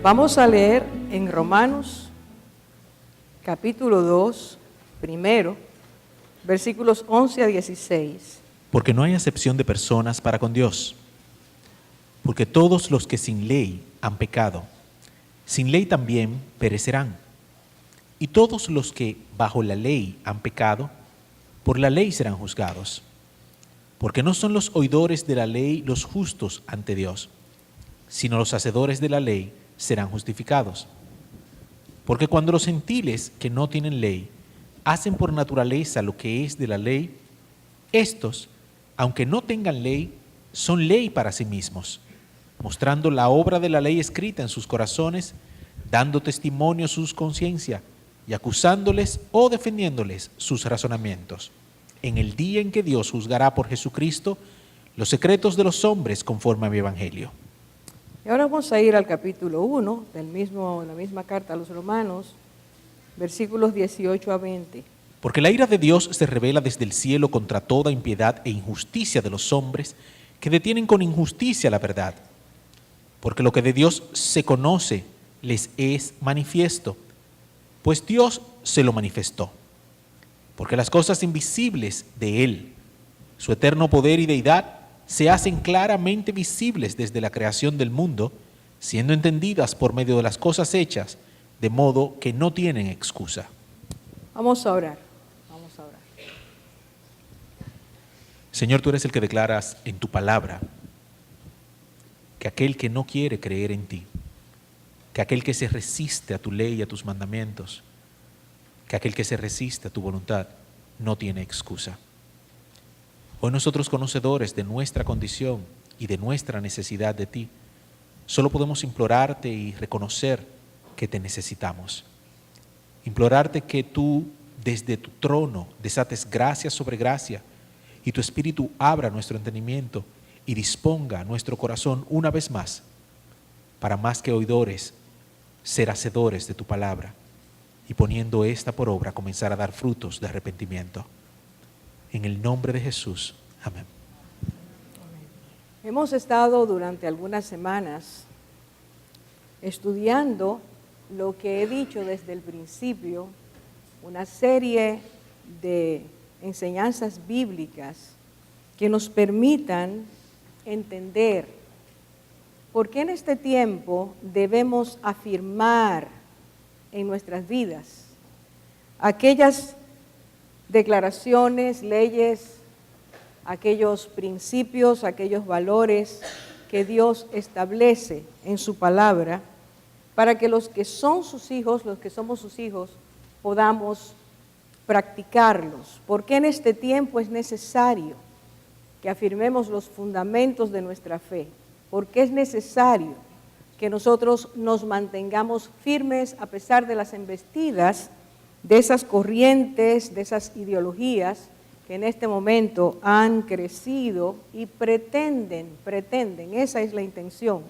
Vamos a leer en Romanos, capítulo 2, primero, versículos 11 a 16. Porque no hay acepción de personas para con Dios, porque todos los que sin ley han pecado, sin ley también perecerán. Y todos los que bajo la ley han pecado, por la ley serán juzgados. Porque no son los oidores de la ley los justos ante Dios, sino los hacedores de la ley serán justificados. Porque cuando los gentiles que no tienen ley hacen por naturaleza lo que es de la ley, estos, aunque no tengan ley, son ley para sí mismos, mostrando la obra de la ley escrita en sus corazones, dando testimonio a sus conciencias y acusándoles o defendiéndoles sus razonamientos, en el día en que Dios juzgará por Jesucristo los secretos de los hombres conforme a mi evangelio. Y ahora vamos a ir al capítulo 1, la misma carta a los Romanos, versículos 18 a 20. Porque la ira de Dios se revela desde el cielo contra toda impiedad e injusticia de los hombres que detienen con injusticia la verdad. Porque lo que de Dios se conoce les es manifiesto, pues Dios se lo manifestó. Porque las cosas invisibles de Él, su eterno poder y deidad, se hacen claramente visibles desde la creación del mundo, siendo entendidas por medio de las cosas hechas, de modo que no tienen excusa. Vamos a orar. Señor, tú eres el que declaras en tu palabra que aquel que no quiere creer en ti, que aquel que se resiste a tu ley y a tus mandamientos, que aquel que se resiste a tu voluntad, no tiene excusa. Hoy nosotros, conocedores de nuestra condición y de nuestra necesidad de ti, solo podemos implorarte y reconocer que te necesitamos. Implorarte que tú desde tu trono desates gracia sobre gracia y tu Espíritu abra nuestro entendimiento y disponga nuestro corazón una vez más para, más que oidores, ser hacedores de tu palabra y, poniendo esta por obra, comenzar a dar frutos de arrepentimiento. En el nombre de Jesús. Amén. Hemos estado durante algunas semanas estudiando lo que he dicho desde el principio, una serie de enseñanzas bíblicas que nos permitan entender por qué en este tiempo debemos afirmar en nuestras vidas aquellas declaraciones, leyes, aquellos principios, aquellos valores que Dios establece en su palabra para que los que son sus hijos, los que somos sus hijos, podamos practicarlos. Porque en este tiempo es necesario que afirmemos los fundamentos de nuestra fe, porque es necesario que nosotros nos mantengamos firmes a pesar de las embestidas de esas corrientes, de esas ideologías que en este momento han crecido y pretenden, esa es la intención,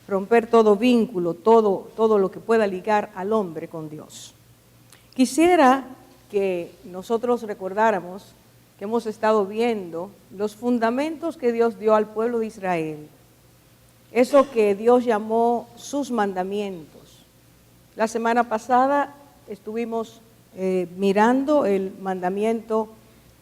romper todo vínculo, todo lo que pueda ligar al hombre con Dios. Quisiera que nosotros recordáramos que hemos estado viendo los fundamentos que Dios dio al pueblo de Israel, eso que Dios llamó sus mandamientos. La semana pasada estuvimos mirando el mandamiento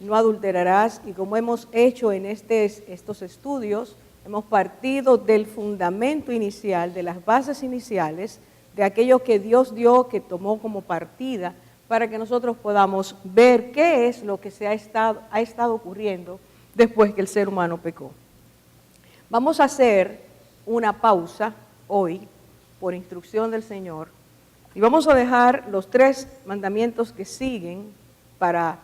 no adulterarás, y como hemos hecho en estos estudios, hemos partido del fundamento inicial, de las bases iniciales, de aquello que Dios dio, que tomó como partida, para que nosotros podamos ver qué es lo que ha estado ocurriendo después que el ser humano pecó. Vamos a hacer una pausa hoy, por instrucción del Señor, y vamos a dejar los 3 mandamientos que siguen para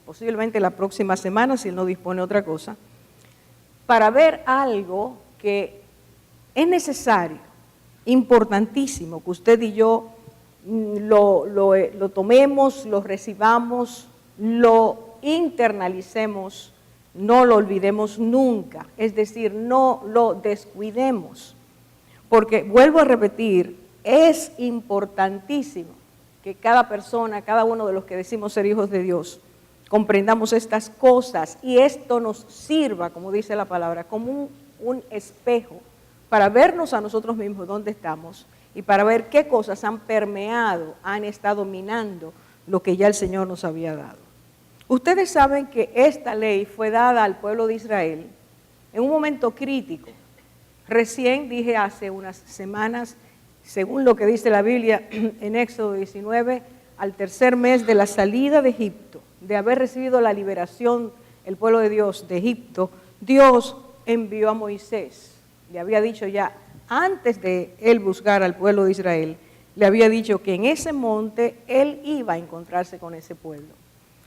posiblemente la próxima semana, si Él no dispone otra cosa, para ver algo que es necesario, importantísimo, que usted y yo lo tomemos, lo recibamos, lo internalicemos, no lo olvidemos nunca, es decir, no lo descuidemos, porque vuelvo a repetir, es importantísimo que cada persona, cada uno de los que decimos ser hijos de Dios, comprendamos estas cosas y esto nos sirva, como dice la palabra, como un espejo para vernos a nosotros mismos dónde estamos y para ver qué cosas han permeado, han estado minando lo que ya el Señor nos había dado. Ustedes saben que esta ley fue dada al pueblo de Israel en un momento crítico. Recién dije hace unas semanas, según lo que dice la Biblia en Éxodo 19, al tercer mes de la salida de Egipto, de haber recibido la liberación el pueblo de Dios de Egipto, Dios envió a Moisés. Le había dicho ya, antes de él buscar al pueblo de Israel, le había dicho que en ese monte él iba a encontrarse con ese pueblo.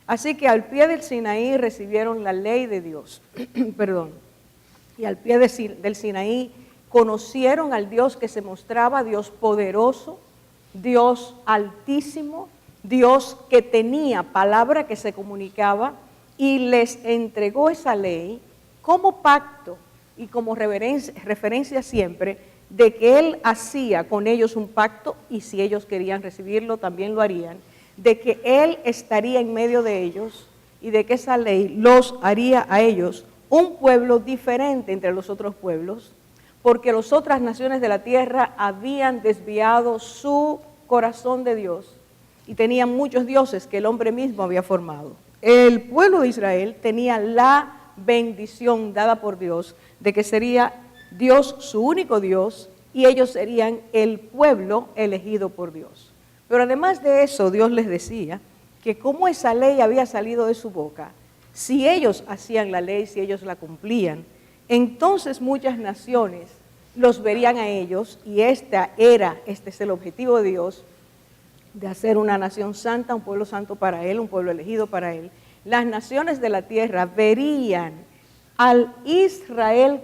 Así que al pie del Sinaí recibieron la ley de Dios, perdón, y al pie del Sinaí conocieron al Dios que se mostraba, Dios poderoso, Dios altísimo, Dios que tenía palabra que se comunicaba y les entregó esa ley como pacto y como referencia siempre de que Él hacía con ellos un pacto y si ellos querían recibirlo también lo harían, de que Él estaría en medio de ellos y de que esa ley los haría a ellos un pueblo diferente entre los otros pueblos, porque las otras naciones de la tierra habían desviado su corazón de Dios y tenían muchos dioses que el hombre mismo había formado. El pueblo de Israel tenía la bendición dada por Dios de que sería Dios su único Dios y ellos serían el pueblo elegido por Dios. Pero además de eso, Dios les decía que como esa ley había salido de su boca, si ellos hacían la ley, si ellos la cumplían, entonces muchas naciones los verían a ellos y este es el objetivo de Dios, de hacer una nación santa, un pueblo santo para Él, un pueblo elegido para Él. Las naciones de la tierra verían al Israel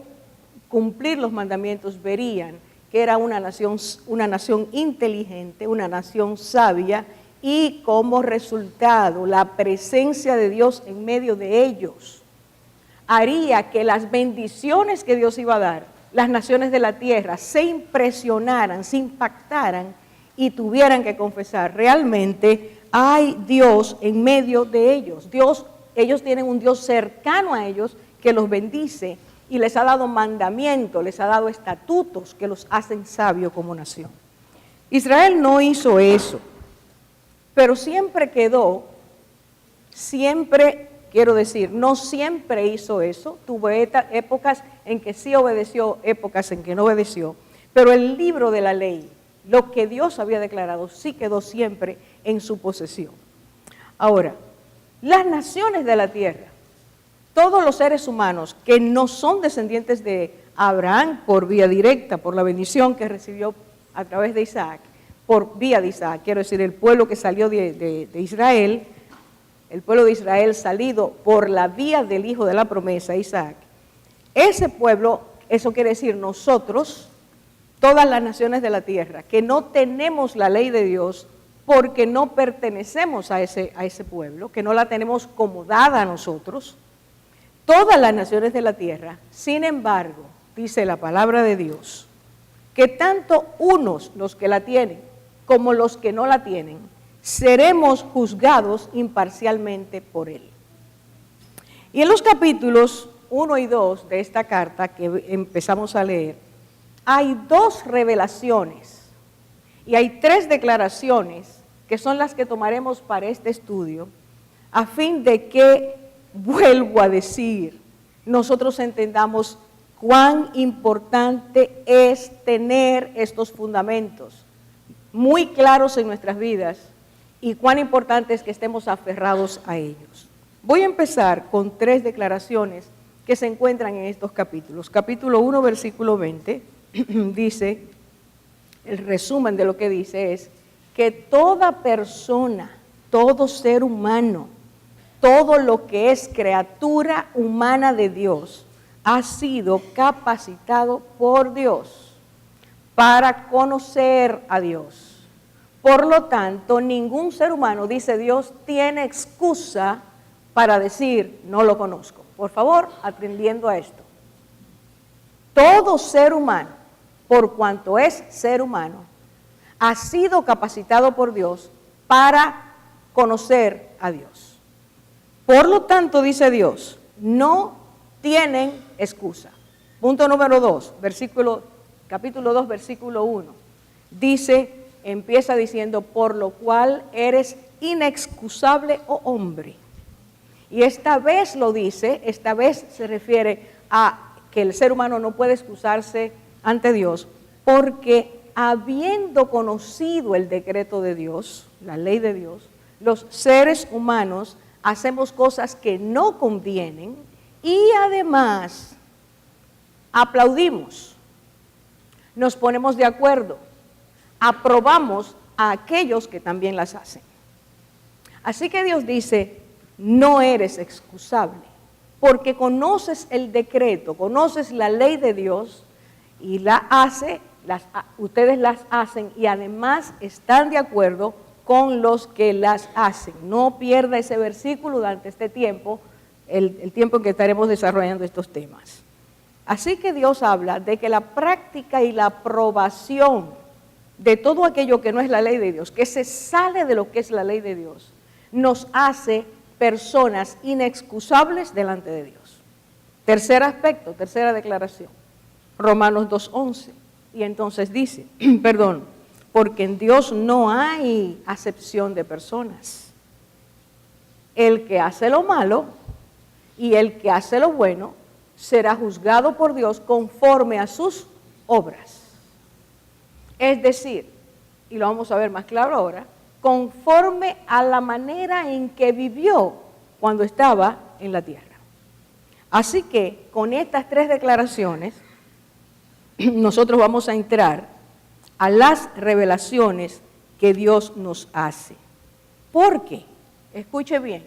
cumplir los mandamientos, verían que era una nación inteligente, una nación sabia y como resultado la presencia de Dios en medio de ellos haría que las bendiciones que Dios iba a dar, las naciones de la tierra se impresionaran, se impactaran y tuvieran que confesar, realmente hay Dios en medio de ellos. Ellos tienen un Dios cercano a ellos que los bendice y les ha dado mandamientos, les ha dado estatutos que los hacen sabios como nación. Israel no hizo eso, pero no siempre hizo eso, tuvo épocas en que sí obedeció, épocas en que no obedeció, pero el libro de la ley, lo que Dios había declarado, sí quedó siempre en su posesión. Ahora, las naciones de la tierra, todos los seres humanos que no son descendientes de Abraham por vía directa, por la bendición que recibió a través de Isaac, por vía de Isaac, quiero decir, el pueblo que salió de Israel, el pueblo de Israel salido por la vía del hijo de la promesa, Isaac, ese pueblo, eso quiere decir nosotros, todas las naciones de la tierra, que no tenemos la ley de Dios porque no pertenecemos a ese pueblo, que no la tenemos como dada a nosotros, todas las naciones de la tierra, sin embargo, dice la palabra de Dios, que tanto unos, los que la tienen, como los que no la tienen, seremos juzgados imparcialmente por Él. Y en los capítulos 1 y 2 de esta carta que empezamos a leer, hay 2 revelaciones y hay 3 declaraciones que son las que tomaremos para este estudio, a fin de que, vuelvo a decir, nosotros entendamos cuán importante es tener estos fundamentos muy claros en nuestras vidas y cuán importante es que estemos aferrados a ellos. Voy a empezar con 3 declaraciones que se encuentran en estos capítulos. Capítulo 1, versículo 20, dice, el resumen de lo que dice es que toda persona, todo ser humano, todo lo que es criatura humana de Dios, ha sido capacitado por Dios para conocer a Dios. Por lo tanto, ningún ser humano, dice Dios, tiene excusa para decir, no lo conozco. Por favor, atendiendo a esto. Todo ser humano, por cuanto es ser humano, ha sido capacitado por Dios para conocer a Dios. Por lo tanto, dice Dios, no tienen excusa. Punto número 2, capítulo 2, versículo 1. empieza diciendo, por lo cual eres inexcusable, oh hombre. Y esta vez lo dice, esta vez se refiere a que el ser humano no puede excusarse ante Dios, porque habiendo conocido el decreto de Dios, la ley de Dios, los seres humanos hacemos cosas que no convienen y además aplaudimos, nos ponemos de acuerdo, aprobamos a aquellos que también las hacen. Así que Dios dice, no eres excusable, porque conoces el decreto, conoces la ley de Dios y ustedes las hacen y además están de acuerdo con los que las hacen. No pierda ese versículo durante este tiempo, el tiempo en que estaremos desarrollando estos temas. Así que Dios habla de que la práctica y la aprobación de todo aquello que no es la ley de Dios, que se sale de lo que es la ley de Dios, nos hace personas inexcusables delante de Dios. Tercer aspecto, tercera declaración, Romanos 2:11. Y entonces dice, porque en Dios no hay acepción de personas. El que hace lo malo y el que hace lo bueno será juzgado por Dios conforme a sus obras. Es decir, y lo vamos a ver más claro ahora, conforme a la manera en que vivió cuando estaba en la tierra. Así que con estas tres declaraciones, nosotros vamos a entrar a las revelaciones que Dios nos hace. Porque, escuche bien,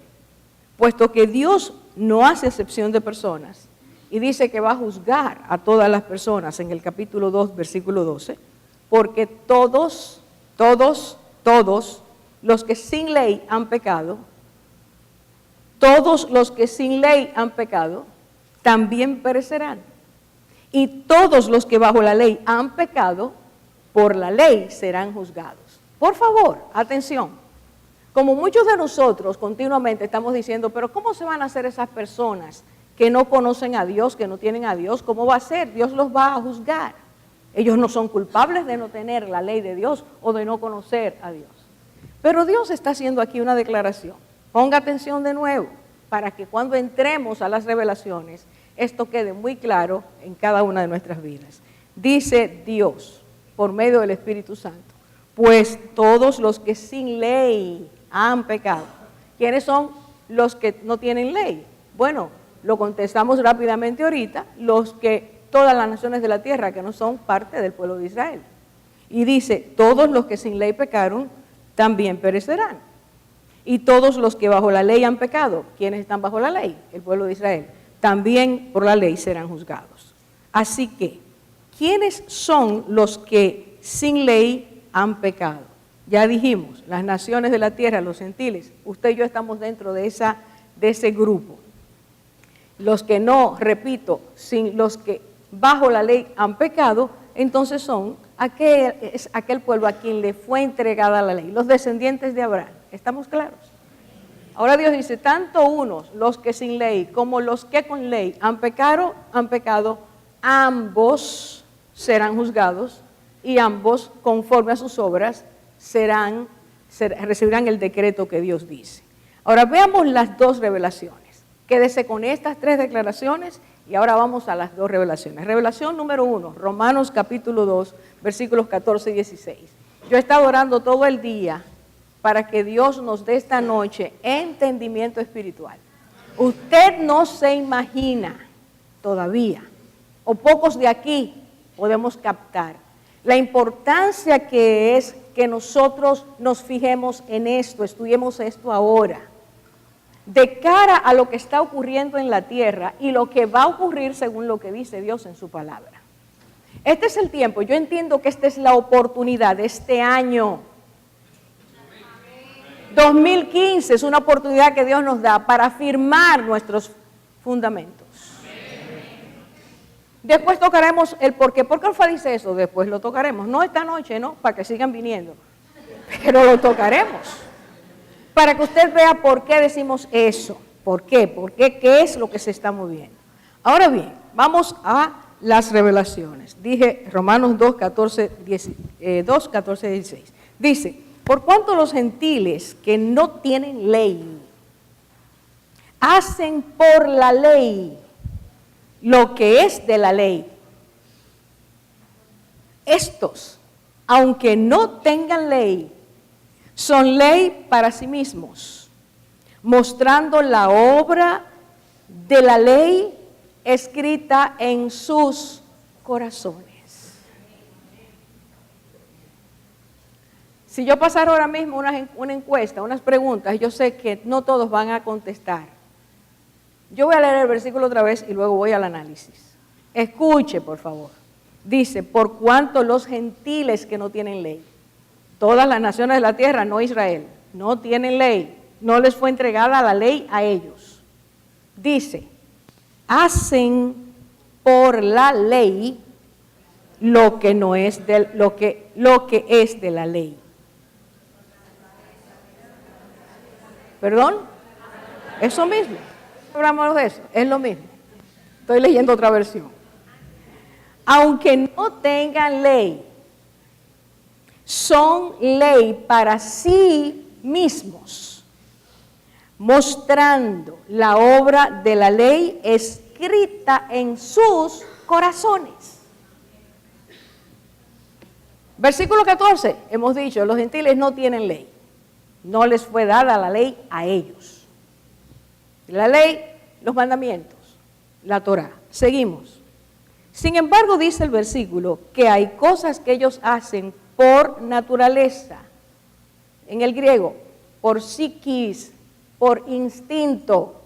puesto que Dios no hace excepción de personas y dice que va a juzgar a todas las personas en el capítulo 2, versículo 12, porque todos los que sin ley han pecado, todos los que sin ley han pecado, también perecerán. Y todos los que bajo la ley han pecado, por la ley serán juzgados. Por favor, atención. Como muchos de nosotros continuamente estamos diciendo, pero ¿cómo se van a hacer esas personas que no conocen a Dios, que no tienen a Dios? ¿Cómo va a ser? Dios los va a juzgar. Ellos no son culpables de no tener la ley de Dios o de no conocer a Dios. Pero Dios está haciendo aquí una declaración. Ponga atención de nuevo, para que cuando entremos a las revelaciones, esto quede muy claro en cada una de nuestras vidas. Dice Dios, por medio del Espíritu Santo, pues todos los que sin ley han pecado. ¿Quiénes son los que no tienen ley? Bueno, lo contestamos rápidamente ahorita, todas las naciones de la tierra que no son parte del pueblo de Israel. Y dice, todos los que sin ley pecaron, también perecerán. Y todos los que bajo la ley han pecado, ¿quiénes están bajo la ley? El pueblo de Israel. También por la ley serán juzgados. Así que, ¿quiénes son los que sin ley han pecado? Ya dijimos, las naciones de la tierra, los gentiles, usted y yo estamos dentro de ese grupo. Los que no, repito, los que bajo la ley han pecado, entonces son aquel pueblo a quien le fue entregada la ley, los descendientes de Abraham. ¿Estamos claros? Ahora Dios dice, tanto unos, los que sin ley, como los que con ley han pecado, ambos serán juzgados y ambos, conforme a sus obras, recibirán el decreto que Dios dice. Ahora veamos las dos revelaciones. Quédese con estas tres declaraciones y ahora vamos a las dos revelaciones. Revelación número 1, Romanos capítulo 2, versículos 14 y 16. Yo he estado orando todo el día para que Dios nos dé esta noche entendimiento espiritual. Usted no se imagina todavía, o pocos de aquí podemos captar, la importancia que es que nosotros nos fijemos en esto, estudiemos esto ahora, de cara a lo que está ocurriendo en la tierra y lo que va a ocurrir según lo que dice Dios en su palabra. Este es el tiempo, yo entiendo que esta es la oportunidad de este año. 2015 es una oportunidad que Dios nos da para afirmar nuestros fundamentos. Después tocaremos el por qué. ¿Por qué Alfa dice eso? Después lo tocaremos. No esta noche, no, para que sigan viniendo. Pero lo tocaremos. Para que usted vea por qué decimos eso. ¿Por qué? ¿Por qué? ¿Qué es lo que se está moviendo? Ahora bien, vamos a las revelaciones. Dije Romanos 2, 14, 16. Dice, por cuanto los gentiles que no tienen ley hacen por la ley lo que es de la ley, estos, aunque no tengan ley, son ley para sí mismos, mostrando la obra de la ley escrita en sus corazones. Si yo pasara ahora mismo una encuesta, unas preguntas, yo sé que no todos van a contestar. Yo voy a leer el versículo otra vez y luego voy al análisis. Escuche, por favor. Dice, por cuanto los gentiles que no tienen ley, todas las naciones de la tierra, no Israel, no tienen ley, no les fue entregada la ley a ellos. Dice, hacen por la ley lo que no es de, lo que es de la ley. ¿Perdón? Eso mismo. Hablamos de eso, es lo mismo. Estoy leyendo otra versión. Aunque no tengan ley, son ley para sí mismos, mostrando la obra de la ley escrita en sus corazones. Versículo 14, hemos dicho, los gentiles no tienen ley, no les fue dada la ley a ellos. La ley, los mandamientos, la Torá. Seguimos. Sin embargo, dice el versículo que hay cosas que ellos hacen por naturaleza, en el griego, por psiquis, por instinto.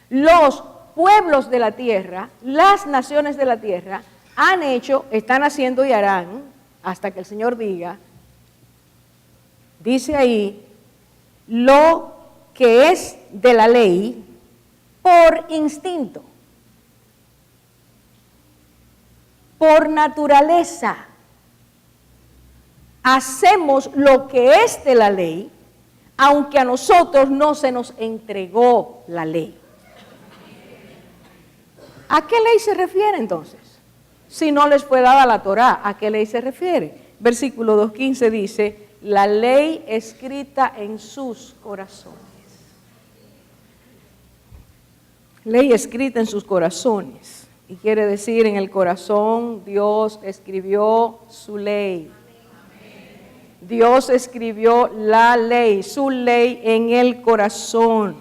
Los pueblos de la tierra, las naciones de la tierra, han hecho, están haciendo y harán, hasta que el Señor diga, dice ahí, lo que es de la ley por instinto, por naturaleza. Hacemos lo que es de la ley, aunque a nosotros no se nos entregó la ley. ¿A qué ley se refiere entonces? Si no les fue dada la Torá, ¿a qué ley se refiere? Versículo 2:15 dice, la ley escrita en sus corazones. Ley escrita en sus corazones. Y quiere decir, en el corazón Dios escribió su ley. Dios escribió la ley, su ley en el corazón.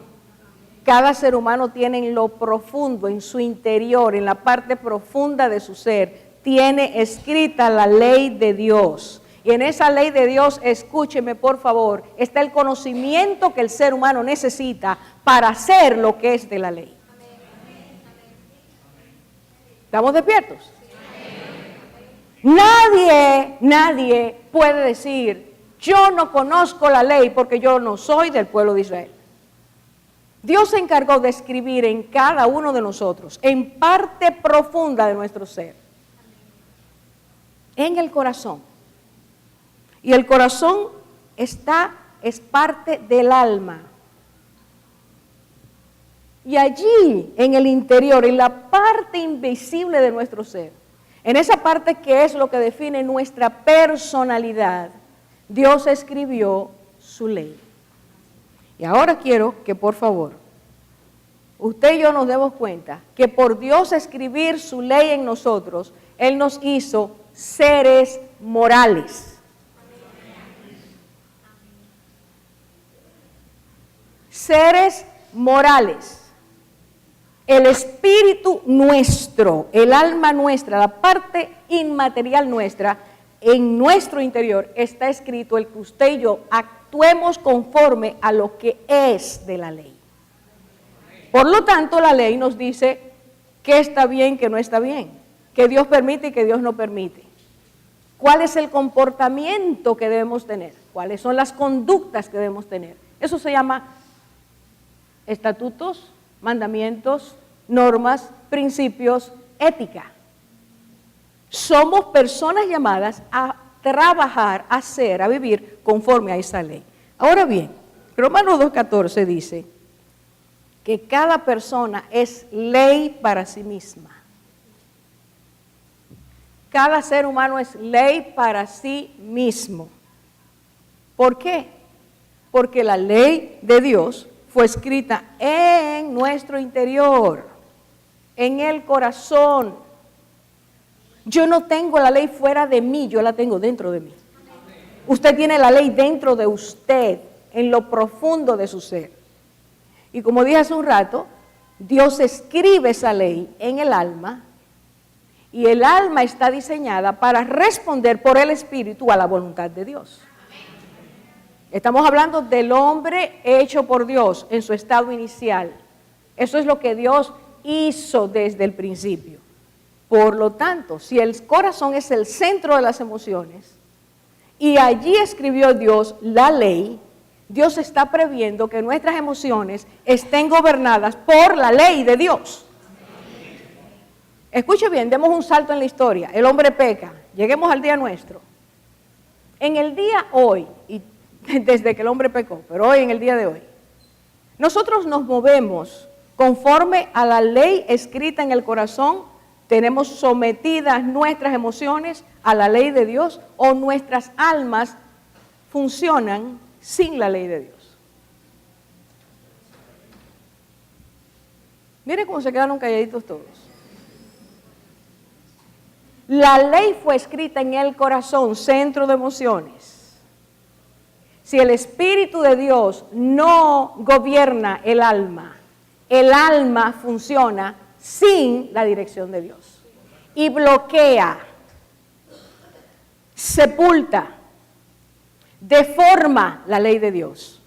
Cada ser humano tiene en lo profundo, en su interior, en la parte profunda de su ser, tiene escrita la ley de Dios. Y en esa ley de Dios, escúcheme por favor, está el conocimiento que el ser humano necesita para hacer lo que es de la ley. ¿Estamos despiertos? Nadie puede decir, yo no conozco la ley porque yo no soy del pueblo de Israel. Dios se encargó de escribir en cada uno de nosotros, en parte profunda de nuestro ser, en el corazón. Y el corazón es parte del alma. Y allí, en el interior, en la parte invisible de nuestro ser, en esa parte que es lo que define nuestra personalidad, Dios escribió su ley. Y ahora quiero que, por favor, usted y yo nos demos cuenta que por Dios escribir su ley en nosotros, Él nos hizo seres morales. Seres morales. El espíritu nuestro, el alma nuestra, la parte inmaterial nuestra, en nuestro interior está escrito el que usted y yo actuemos conforme a lo que es de la ley. Por lo tanto, la ley nos dice qué está bien, qué no está bien, qué Dios permite y qué Dios no permite. ¿Cuál es el comportamiento que debemos tener? ¿Cuáles son las conductas que debemos tener? Eso se llama estatutos, mandamientos, normas, principios, ética. Somos personas llamadas a trabajar, a hacer, a vivir conforme a esa ley. Ahora bien, Romanos 2:14 dice que cada persona es ley para sí misma. Cada ser humano es ley para sí mismo. ¿Por qué? Porque la ley de Dios fue escrita en nuestro interior, en el corazón. Yo no tengo la ley fuera de mí, yo la tengo dentro de mí. Usted tiene la ley dentro de usted, en lo profundo de su ser. Y como dije hace un rato, Dios escribe esa ley en el alma, y el alma está diseñada para responder por el Espíritu a la voluntad de Dios. Estamos hablando del hombre hecho por Dios en su estado inicial. Eso es lo que Dios hizo desde el principio. Por lo tanto, si el corazón es el centro de las emociones y allí escribió Dios la ley, Dios está previendo que nuestras emociones estén gobernadas por la ley de Dios. Escuche bien, demos un salto en la historia. El hombre peca, lleguemos al día nuestro. En el día hoy, y desde que el hombre pecó, pero hoy en el día de hoy, nosotros nos movemos conforme a la ley escrita en el corazón. Tenemos sometidas nuestras emociones a la ley de Dios, o nuestras almas funcionan sin la ley de Dios. Miren cómo se quedaron calladitos todos. La ley fue escrita en el corazón, centro de emociones. Si el Espíritu de Dios no gobierna el alma funciona sin la dirección de Dios. Y bloquea, sepulta, deforma la ley de Dios.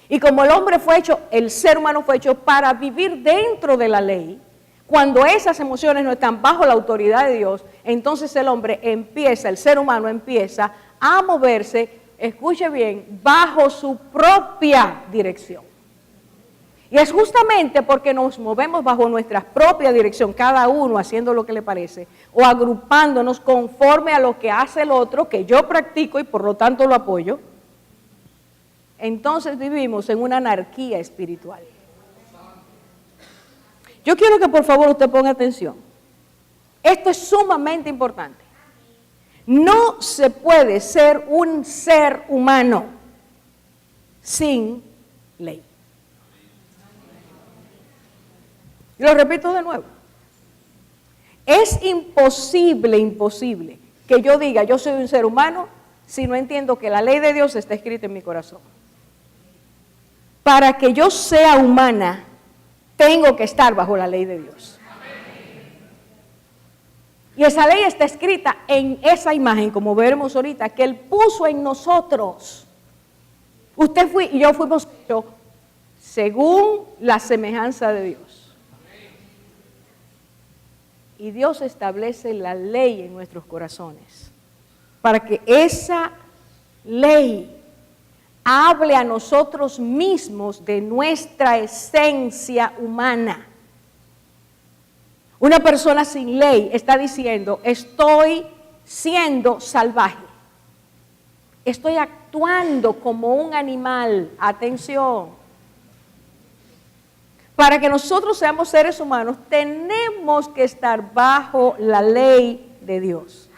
Y como el hombre fue hecho, el ser humano fue hecho para vivir dentro de la ley, cuando esas emociones no están bajo la autoridad de Dios, entonces el ser humano empieza a moverse, escuche bien, bajo su propia dirección. Y es justamente porque nos movemos bajo nuestra propia dirección, cada uno haciendo lo que le parece, o agrupándonos conforme a lo que hace el otro, que yo practico y por lo tanto lo apoyo, entonces vivimos en una anarquía espiritual. Yo quiero que por favor usted ponga atención. Esto es sumamente importante. No se puede ser un ser humano sin ley. Y lo repito de nuevo. Es imposible que yo diga yo soy un ser humano si no entiendo que la ley de Dios está escrita en mi corazón. Para que yo sea humana, tengo que estar bajo la ley de Dios. Y esa ley está escrita en esa imagen, como veremos ahorita, que Él puso en nosotros. Usted y yo fuimos hechos según la semejanza de Dios. Y Dios establece la ley en nuestros corazones, para que esa ley hable a nosotros mismos de nuestra esencia humana. Una persona sin ley está diciendo, estoy siendo salvaje, estoy actuando como un animal. Atención. Para que nosotros seamos seres humanos, tenemos que estar bajo la ley de Dios.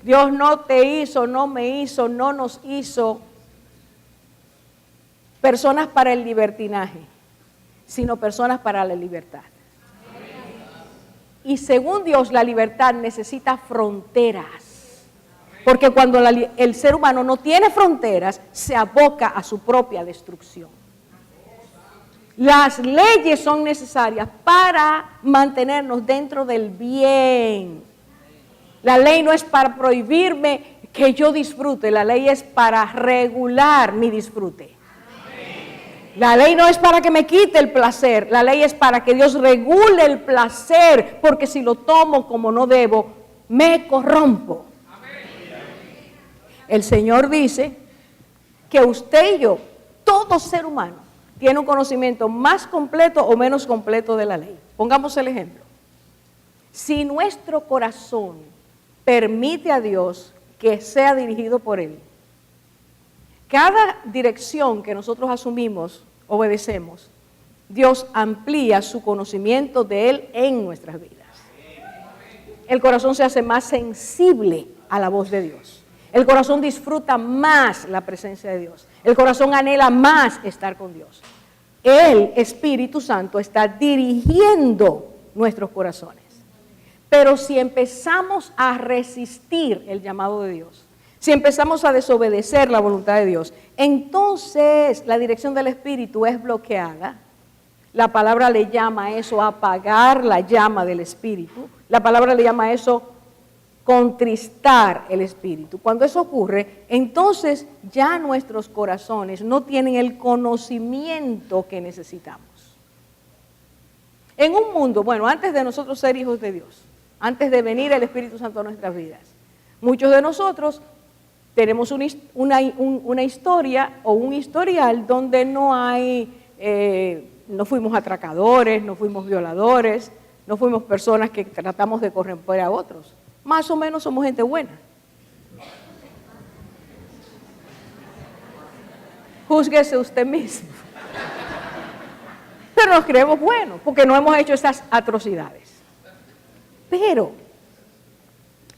Dios no te hizo, no me hizo, no nos hizo personas para el libertinaje, sino personas para la libertad. Y según Dios, la libertad necesita fronteras. Porque cuando el ser humano no tiene fronteras, se aboca a su propia destrucción. Las leyes son necesarias para mantenernos dentro del bien. La ley no es para prohibirme que yo disfrute, la ley es para regular mi disfrute. La ley no es para que me quite el placer, la ley es para que Dios regule el placer, porque si lo tomo como no debo, me corrompo. El Señor dice que usted y yo, todo ser humano, tiene un conocimiento más completo o menos completo de la ley. Pongamos el ejemplo. Si nuestro corazón permite a Dios que sea dirigido por Él, cada dirección que nosotros asumimos, obedecemos, Dios amplía su conocimiento de Él en nuestras vidas. el corazón se hace más sensible a la voz de Dios. El corazón disfruta más la presencia de Dios. El corazón anhela más estar con Dios. El Espíritu Santo está dirigiendo nuestros corazones. Pero si empezamos a resistir el llamado de Dios, si empezamos a desobedecer la voluntad de Dios, entonces la dirección del Espíritu es bloqueada. La palabra le llama a eso apagar la llama del Espíritu. La palabra le llama a eso contristar el Espíritu. Cuando eso ocurre, entonces ya nuestros corazones no tienen el conocimiento que necesitamos. En un mundo, bueno, antes de nosotros ser hijos de Dios, antes de venir el Espíritu Santo a nuestras vidas, muchos de nosotros tenemos una historia o un historial donde no hay, no fuimos atracadores, no fuimos violadores, no fuimos personas que tratamos de corromper a otros. Más o menos somos gente buena. Júzguese usted mismo. Pero nos creemos buenos porque no hemos hecho esas atrocidades. Pero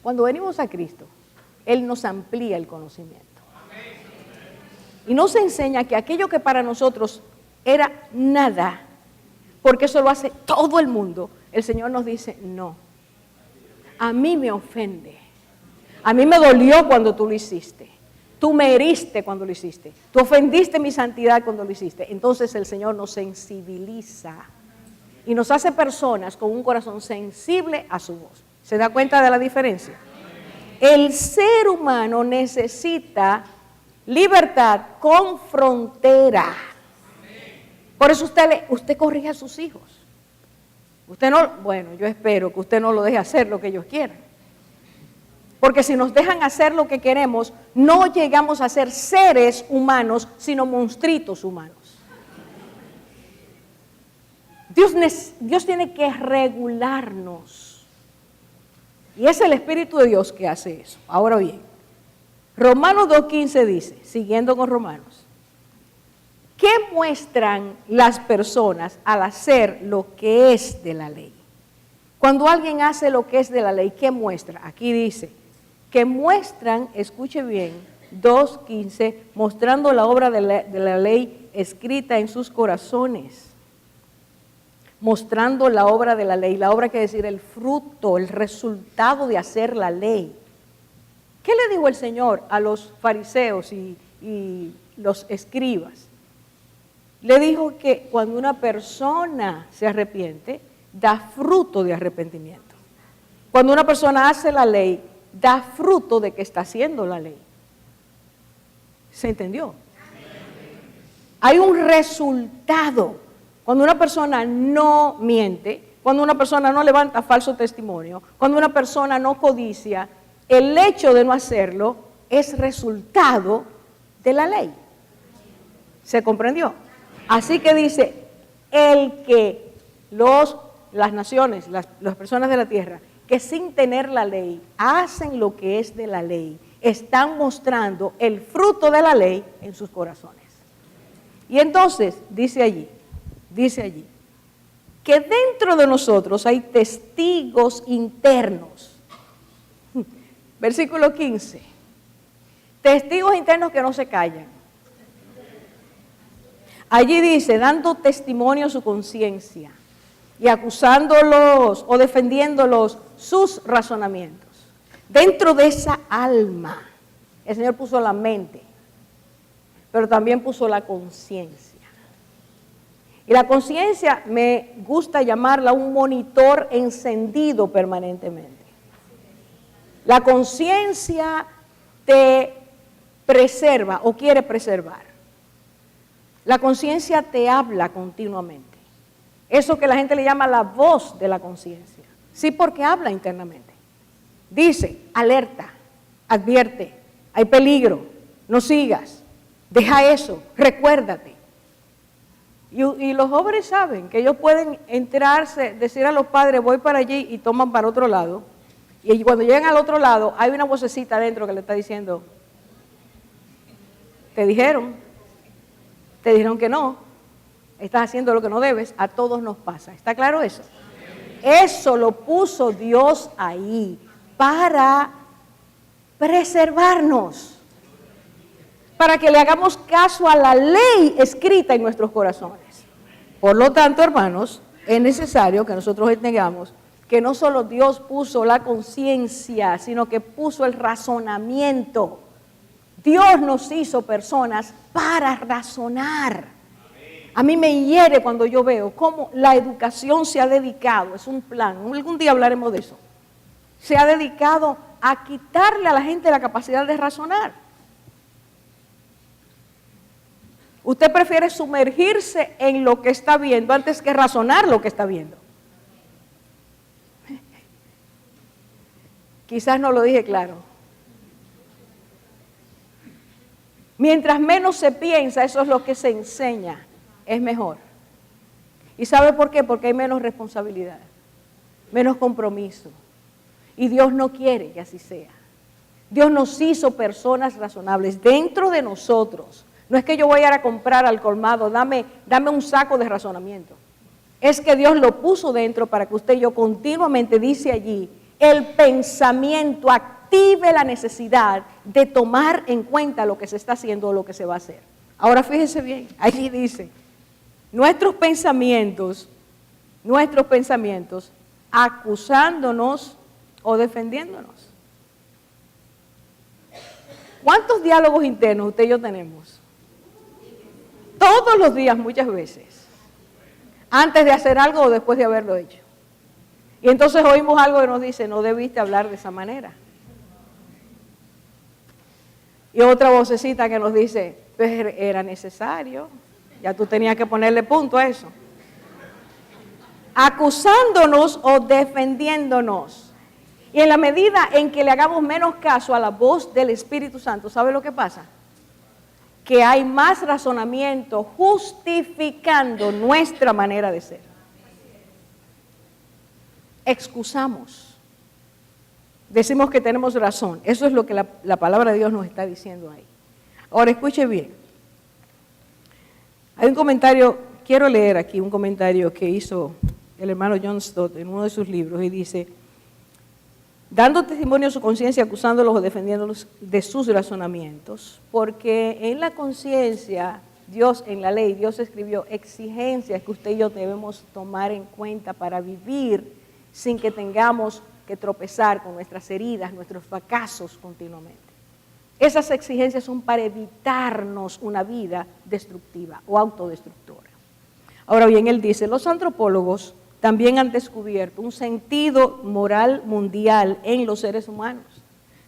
cuando venimos a Cristo, Él nos amplía el conocimiento. Y nos enseña que aquello que para nosotros era nada, porque eso lo hace todo el mundo, el Señor nos dice, no, a mí me ofende, a mí me dolió cuando tú lo hiciste, tú me heriste cuando lo hiciste, tú ofendiste mi santidad cuando lo hiciste. Entonces el Señor nos sensibiliza y nos hace personas con un corazón sensible a su voz. ¿Se da cuenta de la diferencia? El ser humano necesita libertad con frontera. Por eso usted corrige a sus hijos. Usted no, bueno, yo espero que usted no lo deje hacer lo que ellos quieran. Porque si nos dejan hacer lo que queremos, no llegamos a ser seres humanos, sino monstruitos humanos. Dios tiene que regularnos. Y es el Espíritu de Dios que hace eso. Ahora bien, Romanos 2:15 dice, siguiendo con Romanos, ¿qué muestran las personas al hacer lo que es de la ley? Cuando alguien hace lo que es de la ley, ¿qué muestra? Aquí dice, que muestran, escuche bien, 2:15, mostrando la obra de la ley escrita en sus corazones. Mostrando la obra de la ley. La obra quiere decir el fruto, el resultado de hacer la ley. ¿Qué le dijo el Señor a los fariseos y los escribas? Le dijo que cuando una persona se arrepiente, da fruto de arrepentimiento. Cuando una persona hace la ley, da fruto de que está haciendo la ley. ¿Se entendió? Hay un resultado. Cuando una persona no miente, cuando una persona no levanta falso testimonio, cuando una persona no codicia, el hecho de no hacerlo es resultado de la ley. ¿Se comprendió? Así que dice, el que las naciones, las personas de la tierra, que sin tener la ley, hacen lo que es de la ley, están mostrando el fruto de la ley en sus corazones. Y entonces, dice allí, que dentro de nosotros hay testigos internos. Versículo 15. Testigos internos que no se callan. Allí dice, dando testimonio a su conciencia y acusándolos o defendiéndolos sus razonamientos. Dentro de esa alma, el Señor puso la mente, pero también puso la conciencia. Y la conciencia me gusta llamarla un monitor encendido permanentemente. La conciencia te preserva o quiere preservar. La conciencia te habla continuamente. Eso que la gente le llama la voz de la conciencia. Sí, porque habla internamente. Dice, alerta, advierte, hay peligro, no sigas, deja eso, recuérdate. Y los jóvenes saben que ellos pueden enterarse, decir a los padres, voy para allí y toman para otro lado. Y cuando llegan al otro lado, hay una vocecita adentro que le está diciendo, te dijeron que no, estás haciendo lo que no debes, a todos nos pasa. ¿Está claro eso? Eso lo puso Dios ahí para preservarnos, para que le hagamos caso a la ley escrita en nuestros corazones. Por lo tanto, hermanos, es necesario que nosotros entendamos que no solo Dios puso la conciencia, sino que puso el razonamiento. Dios nos hizo personas para razonar. A mí me hiere cuando yo veo cómo la educación se ha dedicado, es un plan, algún día hablaremos de eso, se ha dedicado a quitarle a la gente la capacidad de razonar. Usted prefiere sumergirse en lo que está viendo antes que razonar lo que está viendo. Quizás no lo dije claro. Mientras menos se piensa, eso es lo que se enseña, es mejor. ¿Y sabe por qué? Porque hay menos responsabilidad, menos compromiso. Y Dios no quiere que así sea. Dios nos hizo personas razonables dentro de nosotros. No es que yo voy a ir a comprar al colmado, dame un saco de razonamiento. Es que Dios lo puso dentro para que usted y yo continuamente, dice allí, el pensamiento active la necesidad de tomar en cuenta lo que se está haciendo o lo que se va a hacer. Ahora fíjese bien, allí dice, nuestros pensamientos acusándonos o defendiéndonos. ¿Cuántos diálogos internos usted y yo tenemos? Todos los días, muchas veces, antes de hacer algo o después de haberlo hecho. Y entonces oímos algo que nos dice, no debiste hablar de esa manera. Y otra vocecita que nos dice, pues era necesario, ya tú tenías que ponerle punto a eso. Acusándonos o defendiéndonos. Y en la medida en que le hagamos menos caso a la voz del Espíritu Santo, ¿sabe lo que pasa? Que hay más razonamiento justificando nuestra manera de ser. Excusamos. Decimos que tenemos razón. Eso es lo que la palabra de Dios nos está diciendo ahí. Ahora, escuche bien. Hay un comentario, quiero leer aquí un comentario que hizo el hermano John Stott en uno de sus libros y dice, dando testimonio a su conciencia, acusándolos o defendiéndolos de sus razonamientos, porque en la conciencia, Dios, en la ley, Dios escribió exigencias que usted y yo debemos tomar en cuenta para vivir sin que tengamos que tropezar con nuestras heridas, nuestros fracasos continuamente. Esas exigencias son para evitarnos una vida destructiva o autodestructora. Ahora bien, él dice, los antropólogos también han descubierto un sentido moral mundial en los seres humanos,